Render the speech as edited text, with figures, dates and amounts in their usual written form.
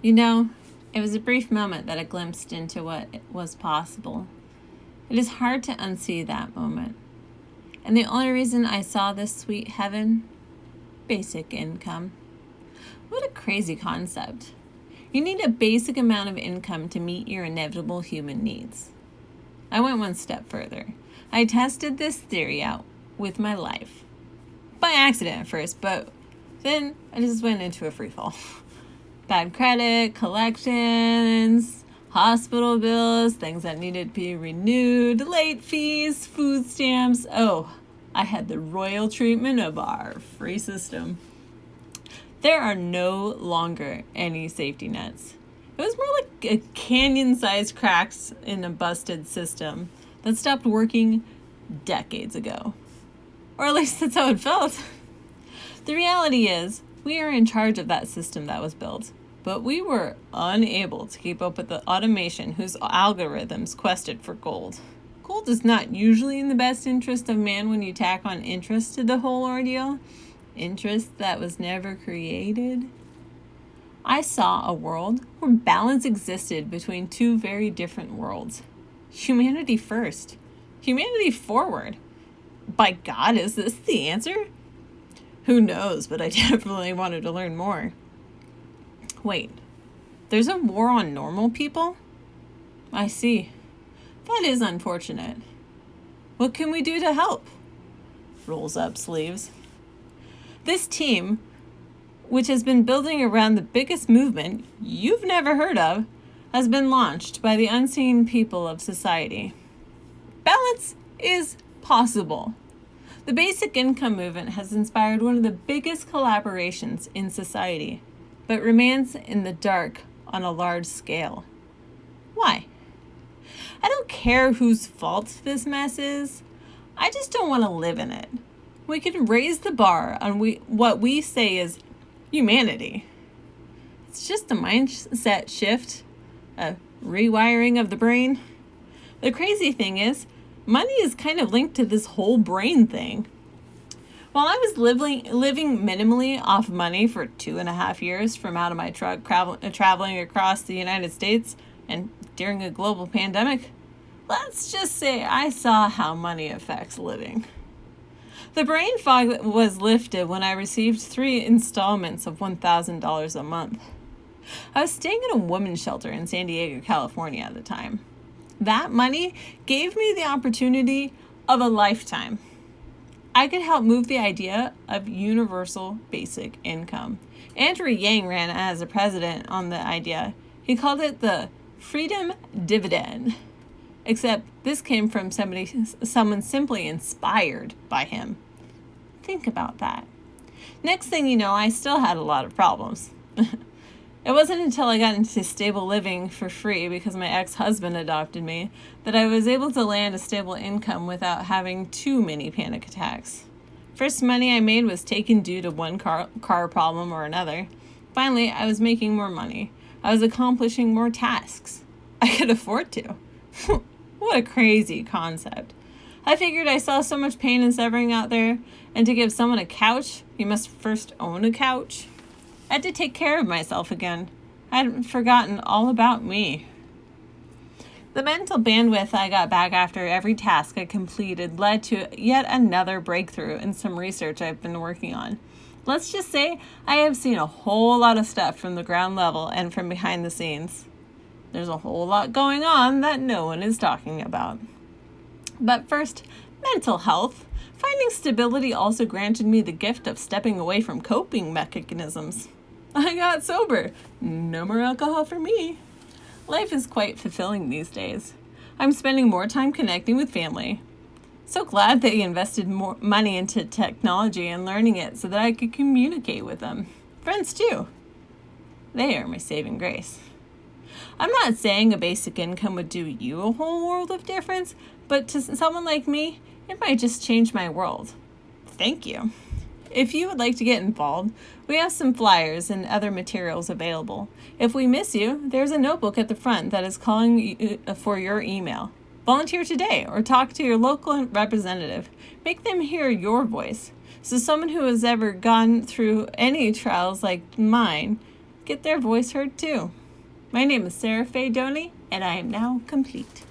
You know, it was a brief moment that I glimpsed into what was possible. It is hard to unsee that moment. And the only reason I saw this sweet heaven? Basic income. What a crazy concept. You need a basic amount of income to meet your inevitable human needs. I went one step further. I tested this theory out with my life. By accident at first, but then I just went into a freefall. Bad credit, collections, hospital bills, things that needed to be renewed, late fees, food stamps. Oh, I had the royal treatment of our free system. There are no longer any safety nets. It was more like a canyon-sized cracks in a busted system that stopped working decades ago. Or at least that's how it felt. The reality is, we are in charge of that system that was built, but we were unable to keep up with the automation whose algorithms quested for gold. Gold is not usually in the best interest of man when you tack on interest to the whole ordeal. Interest that was never created. I saw a world where balance existed between two very different worlds. Humanity first. Humanity forward. By God, is this the answer? Who knows, but I definitely wanted to learn more. Wait, there's a war on normal people? I see. That is unfortunate. What can we do to help? Rolls up sleeves. This team, which has been building around the biggest movement you've never heard of, has been launched by the unseen people of society. Balance is possible. The basic income movement has inspired one of the biggest collaborations in society, but remains in the dark on a large scale. Why? I don't care whose fault this mess is. I just don't want to live in it. We can raise the bar on what we say is humanity. It's just a mindset shift, a rewiring of the brain. The crazy thing is, money is kind of linked to this whole brain thing. While I was living minimally off money for 2.5 years from out of my truck, traveling across the United States, and during a global pandemic, let's just say I saw how money affects living. The brain fog was lifted when I received 3 installments of $1,000 a month. I was staying in a women's shelter in San Diego, California at the time. That money gave me the opportunity of a lifetime. I could help move the idea of universal basic income. Andrew Yang ran as a president on the idea. He called it the freedom dividend. Except this came from someone simply inspired by him. Think about that. Next thing you know, I still had a lot of problems. It wasn't until I got into stable living for free because my ex-husband adopted me that I was able to land a stable income without having too many panic attacks. First money I made was taken due to one car problem or another. Finally, I was making more money. I was accomplishing more tasks. I could afford to. What a crazy concept. I figured I saw so much pain and suffering out there, and to give someone a couch, you must first own a couch. I had to take care of myself again. I had forgotten all about me. The mental bandwidth I got back after every task I completed led to yet another breakthrough in some research I've been working on. Let's just say I have seen a whole lot of stuff from the ground level and from behind the scenes. There's a whole lot going on that no one is talking about. But first, mental health. Finding stability also granted me the gift of stepping away from coping mechanisms. I got sober. No more alcohol for me. Life is quite fulfilling these days. I'm spending more time connecting with family. So glad that you invested more money into technology and learning it so that I could communicate with them. Friends too. They are my saving grace. I'm not saying a basic income would do you a whole world of difference, but to someone like me, it might just change my world. Thank you. If you would like to get involved, we have some flyers and other materials available. If we miss you, there's a notebook at the front that is calling you for your email. Volunteer today or talk to your local representative. Make them hear your voice. So someone who has ever gone through any trials like mine get their voice heard too. My name is Sarah Faye Doney, and I am now complete.